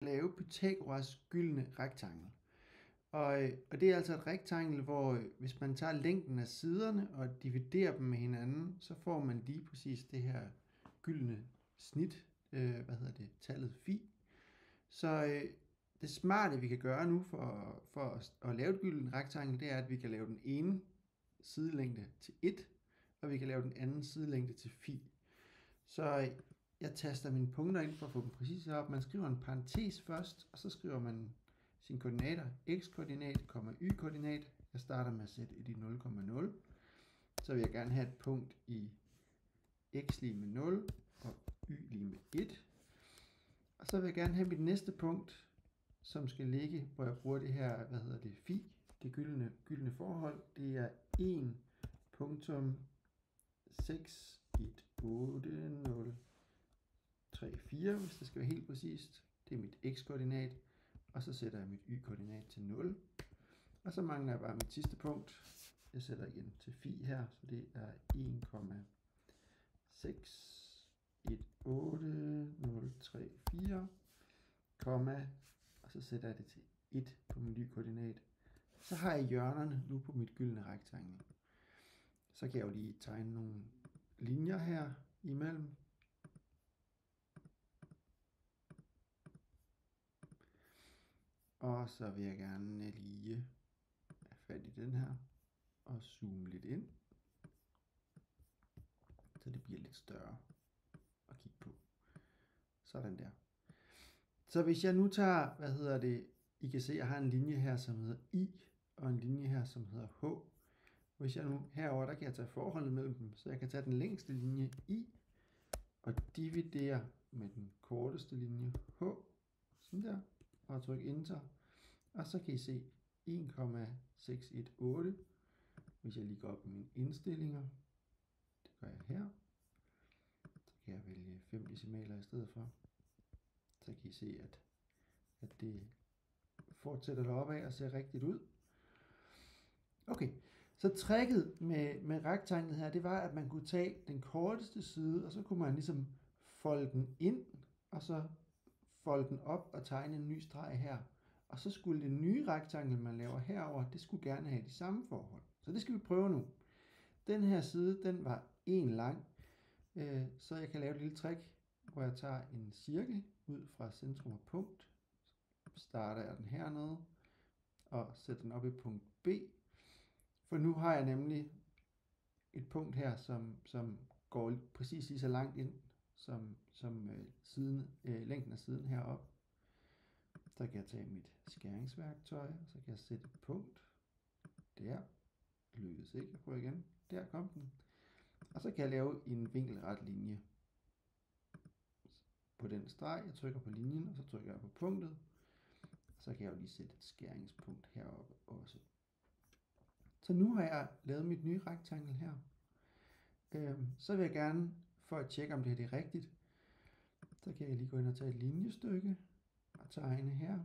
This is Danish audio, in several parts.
lave Pythagoras gyldne rektangel. Og det er altså et rektangel, hvor hvis man tager længden af siderne og dividerer dem med hinanden, så får man lige præcis det her gyldne snit, tallet phi. Så det smarte, vi kan gøre nu for at lave et gyldent rektangel, det er, at vi kan lave den ene sidelængde til 1, og vi kan lave den anden sidelængde til phi. Så jeg taster mine punkter ind for at få dem præcis op. Man skriver en parentes først, og så skriver man sine koordinater, x-koordinat, y-koordinat. Jeg starter med at sætte et i 0,0. Så vil jeg gerne have et punkt i x lige med 0 og y lige med 1. Og så vil jeg gerne have mit næste punkt, som skal ligge, hvor jeg bruger det her, phi, det gyldne forhold. Det er 1.618.034, hvis det skal være helt præcist. Det er mit x-koordinat, og så sætter jeg mit y-koordinat til 0. Og så mangler jeg bare mit sidste punkt. Jeg sætter igen til phi her, så det er 1,618.034, og så sætter jeg det til 1 på mit y-koordinat. Så har jeg hjørnerne nu på mit gyldne rektangel. Så kan jeg jo lige tegne nogle linjer her imellem. Og så vil jeg gerne lige have fat i den her og zoome lidt ind, så det bliver lidt større at kigge på. Sådan der. Så hvis jeg nu tager, I kan se, at jeg har en linje her, som hedder I, og en linje her, som hedder H. Hvis jeg nu herover, der kan jeg tage forholdet mellem dem, så jeg kan tage den længste linje I, og dividere med den korteste linje H, sådan der, og trykke Enter. Og så kan I se 1,618. Hvis jeg lige går op i mine indstillinger, det gør jeg her, så kan jeg vælge 5 decimaler i stedet for. Så kan I se, at det fortsætter deroppe af og ser rigtigt ud. Okay, så tricket med rektanglet her, det var, at man kunne tage den korteste side, og så kunne man ligesom folde den ind, og så folde den op og tegne en ny streg her. Og så skulle det nye rektangel, man laver herover, det skulle gerne have de samme forhold. Så det skal vi prøve nu. Den her side, den var 1 lang, så jeg kan lave et lille trick, hvor jeg tager en cirkel ud fra centrum og punkt. Starter jeg den hernede, og sætter den op i punkt B. For nu har jeg nemlig et punkt her, som går præcis lige så langt ind, som længden af siden heroppe. Så kan jeg tage mit skæringsværktøj, så kan jeg sætte et punkt der. Det lykkedes ikke. Jeg prøver igen. Der kom den. Og så kan jeg lave en vinkelret linje på den streg. Jeg trykker på linjen, og så trykker jeg på punktet. Og så kan jeg jo lige sætte et skæringspunkt heroppe også. Så nu har jeg lavet mit nye rektangel her. Så vil jeg gerne, for at tjekke om det her er rigtigt, så kan jeg lige gå ind og tage et linjestykke og tegne her.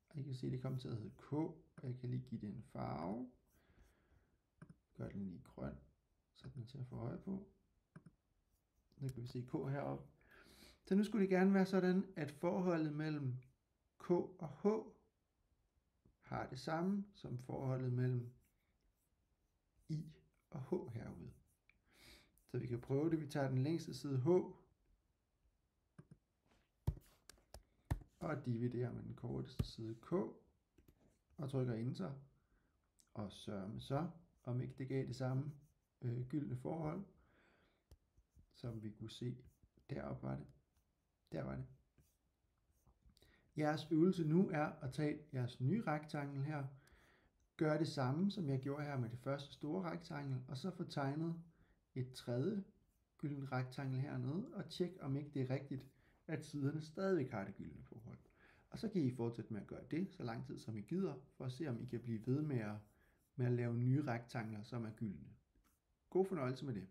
Og I kan se, at det kommer til at hedde K, og jeg kan lige give det en farve. Gør den lige grøn, så den er til at få øje på. Så kan vi se K heroppe. Så nu skulle det gerne være sådan, at forholdet mellem K og H har det samme som forholdet mellem I og H herude. Så vi kan prøve det. Vi tager den længste side H og dividerer med den korteste side K og trykker Enter. Og sørme så, om ikke det gav det samme gyldne forhold, som vi kunne se deroppe var det. Der var det. Jeres øvelse nu er at tage jeres nye rektangel her, gøre det samme, som jeg gjorde her med det første store rektangel, og så få tegnet et tredje gyldent rektangel hernede, og tjek om ikke det er rigtigt, at siderne stadigvæk har det gyldne forhold. Og så kan I fortsætte med at gøre det, så lang tid som I gider, for at se om I kan blive ved med at lave nye rektangler, som er gyldne. God fornøjelse med det.